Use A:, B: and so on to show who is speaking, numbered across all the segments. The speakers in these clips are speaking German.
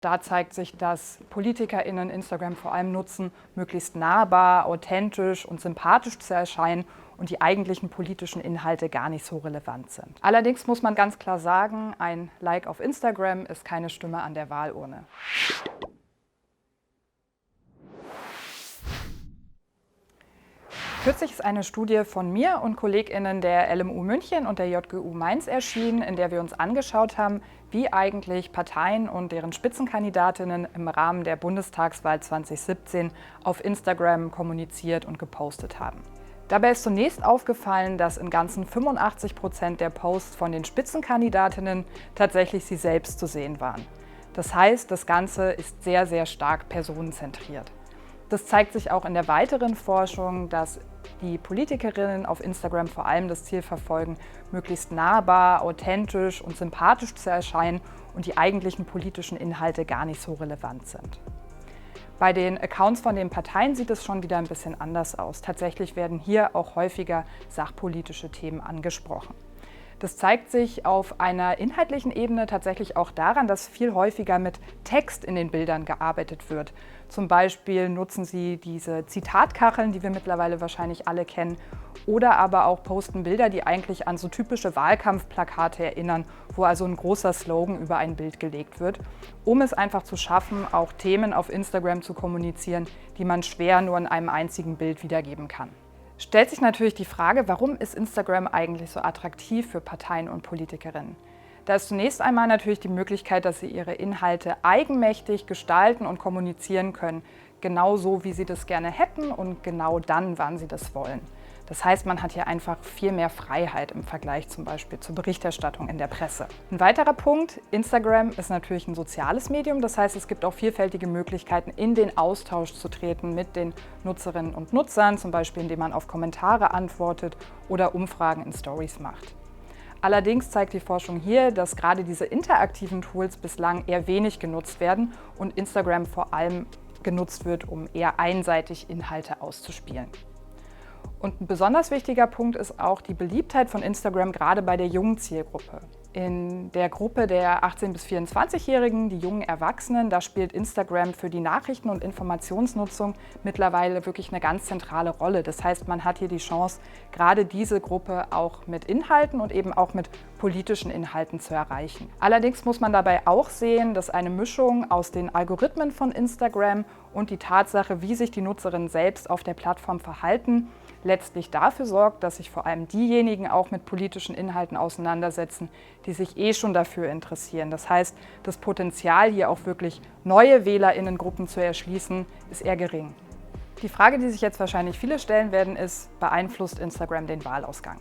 A: Da zeigt sich, dass PolitikerInnen Instagram vor allem nutzen, möglichst nahbar, authentisch und sympathisch zu erscheinen und die eigentlichen politischen Inhalte gar nicht so relevant sind. Allerdings muss man ganz klar sagen, ein Like auf Instagram ist keine Stimme an der Wahlurne. Kürzlich ist eine Studie von mir und KollegInnen der LMU München und der JGU Mainz erschienen, in der wir uns angeschaut haben, wie eigentlich Parteien und deren Spitzenkandidatinnen im Rahmen der Bundestagswahl 2017 auf Instagram kommuniziert und gepostet haben. Dabei ist zunächst aufgefallen, dass in ganzen 85% der Posts von den Spitzenkandidatinnen tatsächlich sie selbst zu sehen waren. Das heißt, das Ganze ist sehr, sehr stark personenzentriert. Das zeigt sich auch in der weiteren Forschung, dass die Politikerinnen auf Instagram vor allem das Ziel verfolgen, möglichst nahbar, authentisch und sympathisch zu erscheinen und die eigentlichen politischen Inhalte gar nicht so relevant sind. Bei den Accounts von den Parteien sieht es schon wieder ein bisschen anders aus. Tatsächlich werden hier auch häufiger sachpolitische Themen angesprochen. Das zeigt sich auf einer inhaltlichen Ebene tatsächlich auch daran, dass viel häufiger mit Text in den Bildern gearbeitet wird. Zum Beispiel nutzen sie diese Zitatkacheln, die wir mittlerweile wahrscheinlich alle kennen, oder aber auch posten Bilder, die eigentlich an so typische Wahlkampfplakate erinnern, wo also ein großer Slogan über ein Bild gelegt wird, um es einfach zu schaffen, auch Themen auf Instagram zu kommunizieren, die man schwer nur in einem einzigen Bild wiedergeben kann. Stellt sich natürlich die Frage, warum ist Instagram eigentlich so attraktiv für Parteien und Politikerinnen? Da ist zunächst einmal natürlich die Möglichkeit, dass sie ihre Inhalte eigenmächtig gestalten und kommunizieren können, genau so, wie sie das gerne hätten und genau dann, wann sie das wollen. Das heißt, man hat hier einfach viel mehr Freiheit im Vergleich zum Beispiel zur Berichterstattung in der Presse. Ein weiterer Punkt, Instagram ist natürlich ein soziales Medium. Das heißt, es gibt auch vielfältige Möglichkeiten, in den Austausch zu treten mit den Nutzerinnen und Nutzern, zum Beispiel indem man auf Kommentare antwortet oder Umfragen in Stories macht. Allerdings zeigt die Forschung hier, dass gerade diese interaktiven Tools bislang eher wenig genutzt werden und Instagram vor allem genutzt wird, um eher einseitig Inhalte auszuspielen. Und ein besonders wichtiger Punkt ist auch die Beliebtheit von Instagram gerade bei der jungen Zielgruppe. In der Gruppe der 18- bis 24-Jährigen, die jungen Erwachsenen, da spielt Instagram für die Nachrichten- und Informationsnutzung mittlerweile wirklich eine ganz zentrale Rolle. Das heißt, man hat hier die Chance, gerade diese Gruppe auch mit Inhalten und eben auch mit politischen Inhalten zu erreichen. Allerdings muss man dabei auch sehen, dass eine Mischung aus den Algorithmen von Instagram und die Tatsache, wie sich die Nutzerinnen selbst auf der Plattform verhalten, letztlich dafür sorgt, dass sich vor allem diejenigen auch mit politischen Inhalten auseinandersetzen, die sich schon dafür interessieren. Das heißt, das Potenzial, hier auch wirklich neue WählerInnengruppen zu erschließen, ist eher gering. Die Frage, die sich jetzt wahrscheinlich viele stellen werden, ist, beeinflusst Instagram den Wahlausgang?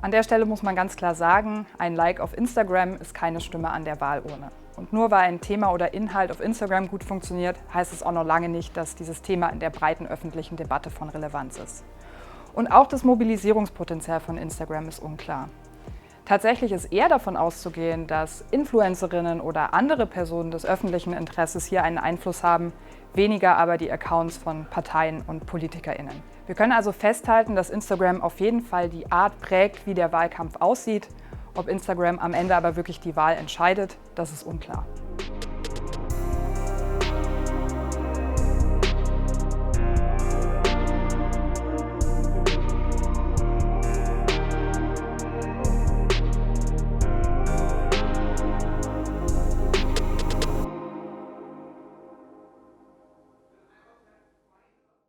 A: An der Stelle muss man ganz klar sagen, ein Like auf Instagram ist keine Stimme an der Wahlurne. Und nur weil ein Thema oder Inhalt auf Instagram gut funktioniert, heißt es auch noch lange nicht, dass dieses Thema in der breiten öffentlichen Debatte von Relevanz ist. Und auch das Mobilisierungspotenzial von Instagram ist unklar. Tatsächlich ist eher davon auszugehen, dass Influencerinnen oder andere Personen des öffentlichen Interesses hier einen Einfluss haben, weniger aber die Accounts von Parteien und PolitikerInnen. Wir können also festhalten, dass Instagram auf jeden Fall die Art prägt, wie der Wahlkampf aussieht. Ob Instagram am Ende aber wirklich die Wahl entscheidet, das ist unklar.